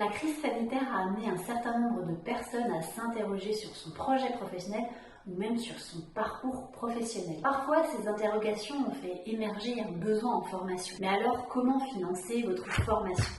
La crise sanitaire a amené un certain nombre de personnes à s'interroger sur son projet professionnel ou même sur son parcours professionnel. Parfois, ces interrogations ont fait émerger un besoin en formation. Mais alors, comment financer votre formation ?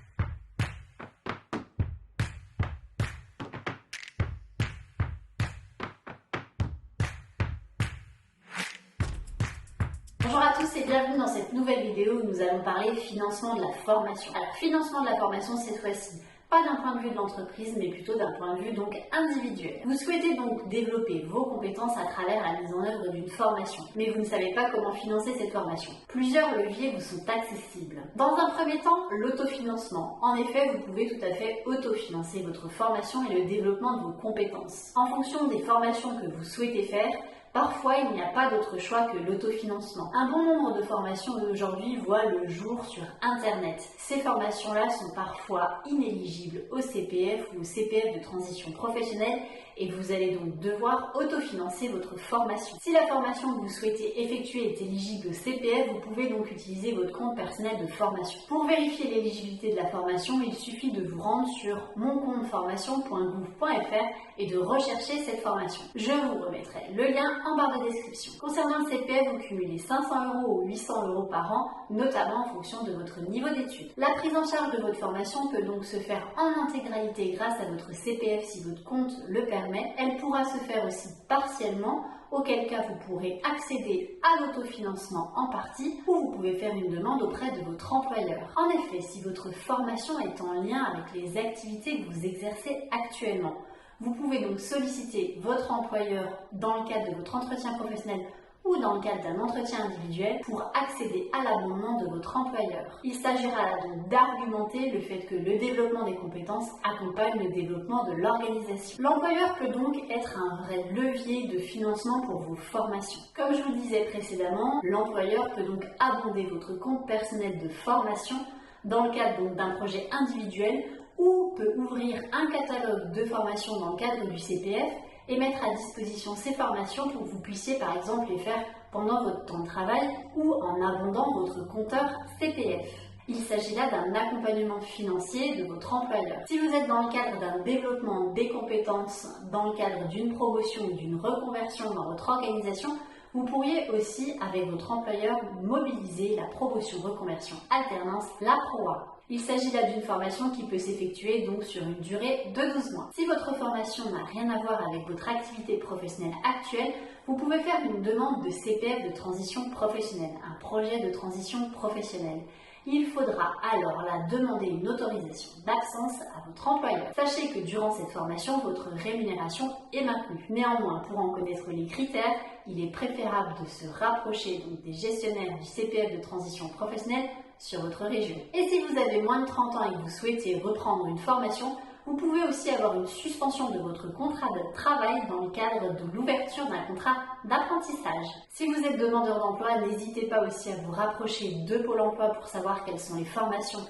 Bonjour à tous et bienvenue dans cette nouvelle vidéo où nous allons parler financement de la formation. Alors, financement de la formation cette fois-ci, pas d'un point de vue de l'entreprise, mais plutôt d'un point de vue donc individuel. Vous souhaitez donc développer vos compétences à travers la mise en œuvre d'une formation, mais vous ne savez pas comment financer cette formation. Plusieurs leviers vous sont accessibles. Dans un premier temps, l'autofinancement. En effet, vous pouvez tout à fait autofinancer votre formation et le développement de vos compétences. En fonction des formations que vous souhaitez faire, parfois, il n'y a pas d'autre choix que l'autofinancement. Un bon nombre de formations aujourd'hui voient le jour sur Internet. Ces formations-là sont parfois inéligibles au CPF ou au CPF de transition professionnelle et vous allez donc devoir autofinancer votre formation. Si la formation que vous souhaitez effectuer est éligible au CPF, vous pouvez donc utiliser votre compte personnel de formation. Pour vérifier l'éligibilité de la formation, il suffit de vous rendre sur moncompteformation.gouv.fr et de rechercher cette formation. Je vous remettrai le lien en barre de description. Concernant le CPF, vous cumulez 500 € ou 800 € par an, notamment en fonction de votre niveau d'études. La prise en charge de votre formation peut donc se faire en intégralité grâce à votre CPF si votre compte le permet. Elle pourra se faire aussi partiellement, auquel cas vous pourrez accéder à l'autofinancement en partie ou vous pouvez faire une demande auprès de votre employeur. En effet, si votre formation est en lien avec les activités que vous exercez actuellement, vous pouvez donc solliciter votre employeur dans le cadre de votre entretien professionnel ou dans le cadre d'un entretien individuel pour accéder à l'abondement de votre employeur. Il s'agira là donc d'argumenter le fait que le développement des compétences accompagne le développement de l'organisation. L'employeur peut donc être un vrai levier de financement pour vos formations. Comme je vous le disais précédemment, l'employeur peut donc abonder votre compte personnel de formation dans le cadre donc d'un projet individuel ou peut ouvrir un catalogue de formations dans le cadre du CPF et mettre à disposition ces formations pour que vous puissiez par exemple les faire pendant votre temps de travail ou en abondant votre compteur CPF. Il s'agit là d'un accompagnement financier de votre employeur. Si vous êtes dans le cadre d'un développement des compétences, dans le cadre d'une promotion ou d'une reconversion dans votre organisation, vous pourriez aussi, avec votre employeur, mobiliser la promotion reconversion alternance, la PROA. Il s'agit là d'une formation qui peut s'effectuer donc sur une durée de 12 mois. Si votre formation n'a rien à voir avec votre activité professionnelle actuelle, vous pouvez faire une demande de CPF de transition professionnelle, un projet de transition professionnelle. Il faudra alors là demander une autorisation d'absence à votre employeur. Sachez que durant cette formation, votre rémunération est maintenue. Néanmoins, pour en connaître les critères, il est préférable de se rapprocher donc des gestionnaires du CPF de transition professionnelle sur votre région. Et si vous avez moins de 30 ans et que vous souhaitez reprendre une formation, vous pouvez aussi avoir une suspension de votre contrat de travail dans le cadre de l'ouverture d'un contrat d'apprentissage. Si vous êtes demandeur d'emploi, n'hésitez pas aussi à vous rapprocher de Pôle emploi pour savoir quelles sont les formations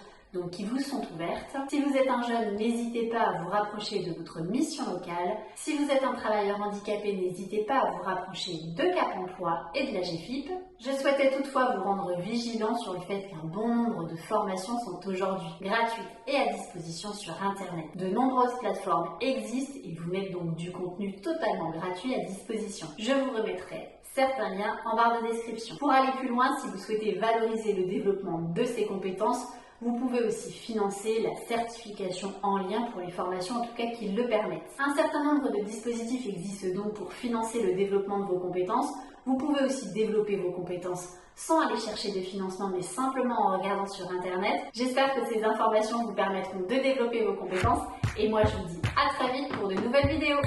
qui vous sont ouvertes. Si vous êtes un jeune, n'hésitez pas à vous rapprocher de votre mission locale. Si vous êtes un travailleur handicapé, n'hésitez pas à vous rapprocher de Cap emploi et de la GFIP. Je souhaitais toutefois vous rendre vigilant sur le fait qu'un bon nombre de formations sont aujourd'hui gratuites et à disposition sur Internet. De nombreuses plateformes existent et vous mettent donc du contenu totalement gratuit à disposition. Je vous remettrai certains liens en barre de description. Pour aller plus loin, si vous souhaitez valoriser le développement de ces compétences, vous pouvez aussi financer la certification en lien pour les formations, en tout cas qui le permettent. Un certain nombre de dispositifs existent donc pour financer le développement de vos compétences. Vous pouvez aussi développer vos compétences sans aller chercher de financement, mais simplement en regardant sur Internet. J'espère que ces informations vous permettront de développer vos compétences et moi je vous dis à très vite pour de nouvelles vidéos.